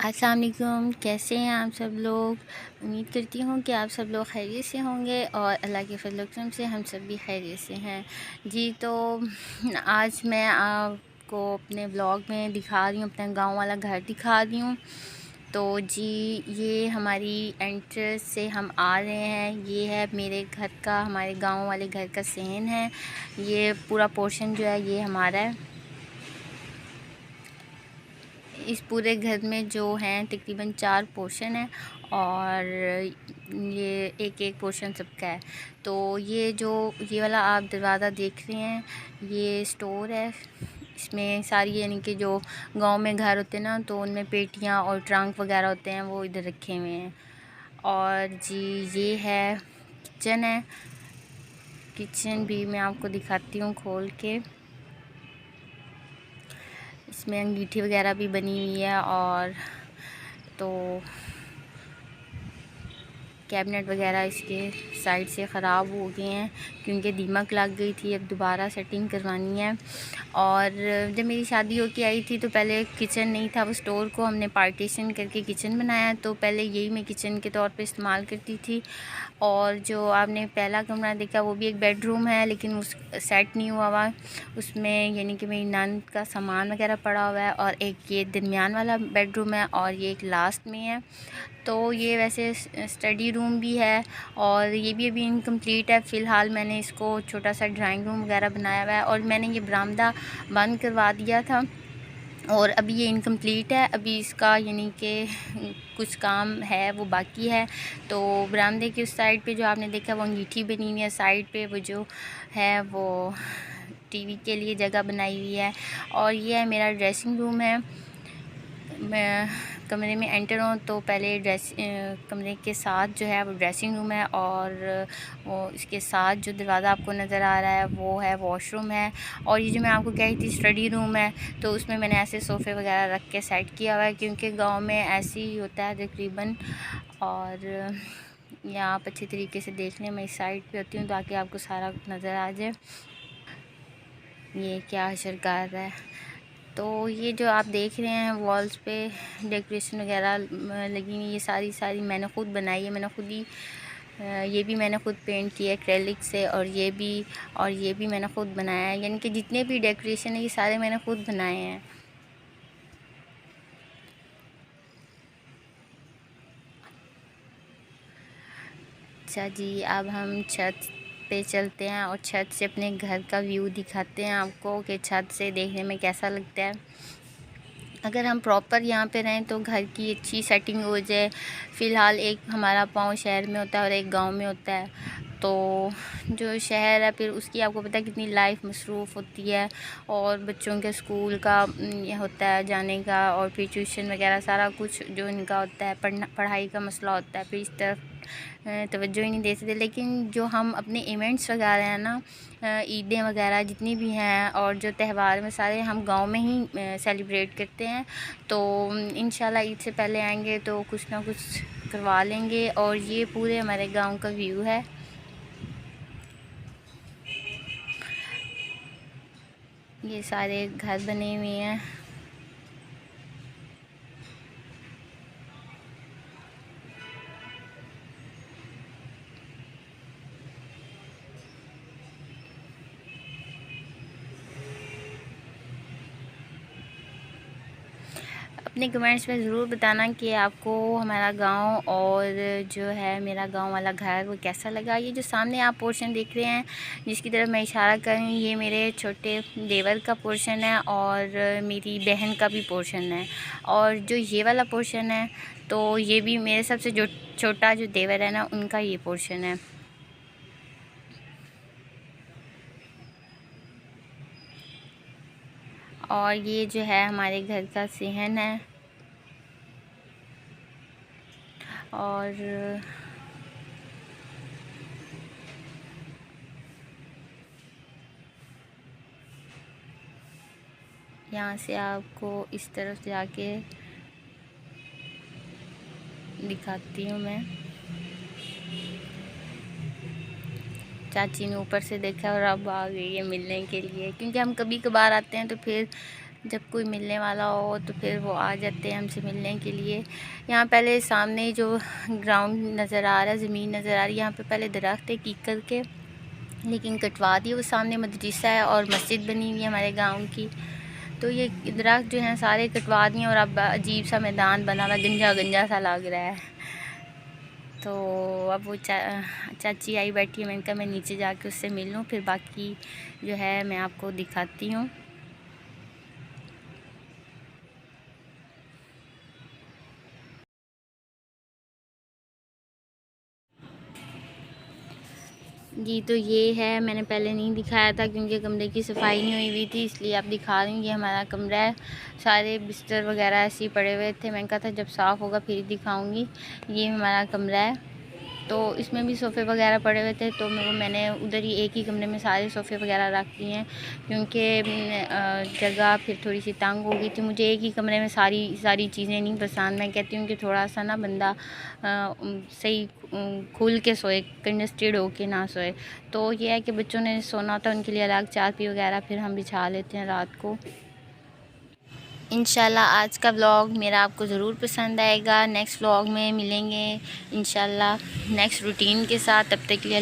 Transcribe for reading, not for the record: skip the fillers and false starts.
अस्सलाम वालेकुम, कैसे हैं आप सब लोग। उम्मीद करती हूँ कि आप सब लोग खैरियत से होंगे और अल्लाह के फज़ल व करम से हम सब भी खैरियत से हैं जी। तो आज मैं आपको अपने ब्लॉग में दिखा रही हूँ, अपना गांव वाला घर दिखा रही हूँ। तो जी ये हमारी एंट्रेंस से हम आ रहे हैं, ये है मेरे घर का, हमारे गांव वाले घर का सीन है। ये पूरा पोर्शन जो है ये हमारा है। इस पूरे घर में जो हैं तकरीबन 4 पोर्शन है और ये एक एक पोर्शन सबका है। तो ये वाला आप दरवाज़ा देख रहे हैं, ये स्टोर है। इसमें सारी यानी कि जो गांव में घर होते हैं ना, तो उनमें पेटियां और ट्रंक वगैरह होते हैं, वो इधर रखे हुए हैं। और जी ये है किचन है। किचन भी मैं आपको दिखाती हूँ खोल के। इसमें अंगीठी वगैरह भी बनी हुई है और तो कैबिनेट वगैरह इसके साइड से ख़राब हो गए हैं क्योंकि दीमक लग गई थी, अब दोबारा सेटिंग करवानी है। और जब मेरी शादी होके आई थी तो पहले किचन नहीं था, वो स्टोर को हमने पार्टीशन करके किचन बनाया। तो पहले यही मैं किचन के तौर पे इस्तेमाल करती थी। और जो आपने पहला कमरा देखा वो भी एक बेडरूम है, लेकिन उस सेट नहीं हुआ उसमें यानी कि मेरी नंद का सामान वगैरह पड़ा हुआ है। और एक ये दरमियान वाला बेडरूम है और ये एक लास्ट में है। तो ये वैसे स्टडी रूम भी है और ये भी अभी इनकम्प्लीट है। फ़िलहाल मैंने इसको छोटा सा ड्राइंग रूम वगैरह बनाया हुआ है और मैंने ये बरामदा बंद करवा दिया था और अभी ये इनकम्प्लीट है। अभी इसका यानी कि कुछ काम है वो बाकी है। तो बरामदे के उस साइड पे जो आपने देखा वो अंगीठी बनी हुई है, साइड पे वो जो है वो टीवी के लिए जगह बनाई हुई है। और ये है मेरा ड्रेसिंग रूम है। मैं कमरे में एंटर हूँ तो पहले कमरे के साथ जो है वो ड्रेसिंग रूम है और वो इसके साथ जो दरवाज़ा आपको नज़र आ रहा है वो है वॉशरूम है। और ये जो मैं आपको कह रही थी स्टडी रूम है, तो उसमें मैंने ऐसे सोफ़े वगैरह रख के सेट किया हुआ है क्योंकि गांव में ऐसे ही होता है तकरीबन। और यहाँ आप अच्छी तरीके से देख लें, मैं इस साइड पे होती हूँ ताकि आपको सारा नज़र आ जाए ये क्या हशर कर रहा है। तो ये जो आप देख रहे हैं वॉल्स पे डेकोरेशन वगैरह लगी हुई, ये सारी मैंने ख़ुद बनाई है। मैंने ख़ुद ही ये भी मैंने ख़ुद पेंट किया है एक्रेलिक से और ये भी मैंने ख़ुद बनाया है। यानी कि जितने भी डेकोरेशन है ये सारे मैंने ख़ुद बनाए हैं। अच्छा जी, अब हम छत पे चलते हैं और छत से अपने घर का व्यू दिखाते हैं आपको कि छत से देखने में कैसा लगता है। अगर हम प्रॉपर यहाँ पे रहें तो घर की अच्छी सेटिंग हो जाए। फ़िलहाल एक हमारा पाँव शहर में होता है और एक गांव में होता है। तो जो शहर है फिर उसकी आपको पता है कितनी लाइफ मसरूफ़ होती है और बच्चों के स्कूल का ये होता है जाने का और फिर ट्यूशन वगैरह सारा कुछ जो इनका होता है, पढ़ाई का मसला होता है, फिर इस तरफ तवज्जो ही नहीं दे सकते। लेकिन जो हम अपने इवेंट्स वगैरह हैं ना, ईदें वगैरह जितनी भी हैं और जो त्यौहार में सारे हम गांव में ही सेलिब्रेट करते हैं। तो इंशाल्लाह ईद से पहले आएंगे तो कुछ ना कुछ करवा लेंगे। और ये पूरे हमारे गांव का व्यू है। ये सारे घर बने हुए हैं। अपने कमेंट्स में ज़रूर बताना कि आपको हमारा गांव और जो है मेरा गांव वाला घर वो कैसा लगा। ये जो सामने आप पोर्शन देख रहे हैं जिसकी तरफ मैं इशारा कर रही हूँ, ये मेरे छोटे देवर का पोर्शन है और मेरी बहन का भी पोर्शन है। और जो ये वाला पोर्शन है तो ये भी मेरे सबसे जो छोटा जो देवर है ना, उनका ये पोर्शन है। और ये जो है हमारे घर का सहन है। और यहाँ से आपको इस तरफ जाके दिखाती हूँ मैं। चाची ने ऊपर से देखा और अब आ गई है मिलने के लिए, क्योंकि हम कभी कभार आते हैं तो फिर जब कोई मिलने वाला हो तो फिर वो आ जाते हैं हमसे मिलने के लिए। यहाँ पहले सामने जो ग्राउंड नज़र आ रहा है, ज़मीन नज़र आ रही है, यहाँ पे पहले दरख्त है कीकर के, लेकिन कटवा दिए। वो सामने मदरसा है और मस्जिद बनी हुई है हमारे गांव की, तो ये दरख्त जो हैं सारे कटवा दिए और अब अजीब सा मैदान बना हुआ, गंजा गंजा सा लग रहा है। तो अब वो चाची आई बैठी है, मैंने कहा मैं नीचे जाके उससे मिल लूँ, फिर बाकी जो है मैं आपको दिखाती हूँ। जी तो ये है, मैंने पहले नहीं दिखाया था क्योंकि कमरे की सफाई नहीं हुई हुई थी, इसलिए आप दिखा रही हूँ। ये हमारा कमरा है, सारे बिस्तर वगैरह ऐसे ही पड़े हुए थे। मैंने कहा था जब साफ़ होगा फिर दिखाऊंगी। ये हमारा कमरा है, तो इसमें भी सोफ़े वगैरह पड़े हुए थे, तो मैंने उधर ही एक ही कमरे में सारे सोफ़े वगैरह रख दिए हैं क्योंकि जगह फिर थोड़ी सी तंग हो गई थी। मुझे एक ही कमरे में सारी चीज़ें नहीं पसंद। मैं कहती हूँ कि थोड़ा सा ना बंदा सही खुल के सोए, कंजस्टेड हो के ना सोए। तो ये है कि बच्चों ने सोना होता है, उनके लिए अलग चारपाई वगैरह फिर हम बिछा लेते हैं रात को। इंशाल्लाह आज का व्लॉग मेरा आपको ज़रूर पसंद आएगा। नेक्स्ट व्लॉग में मिलेंगे इंशाल्लाह नेक्स्ट रूटीन के साथ। तब तक के लिए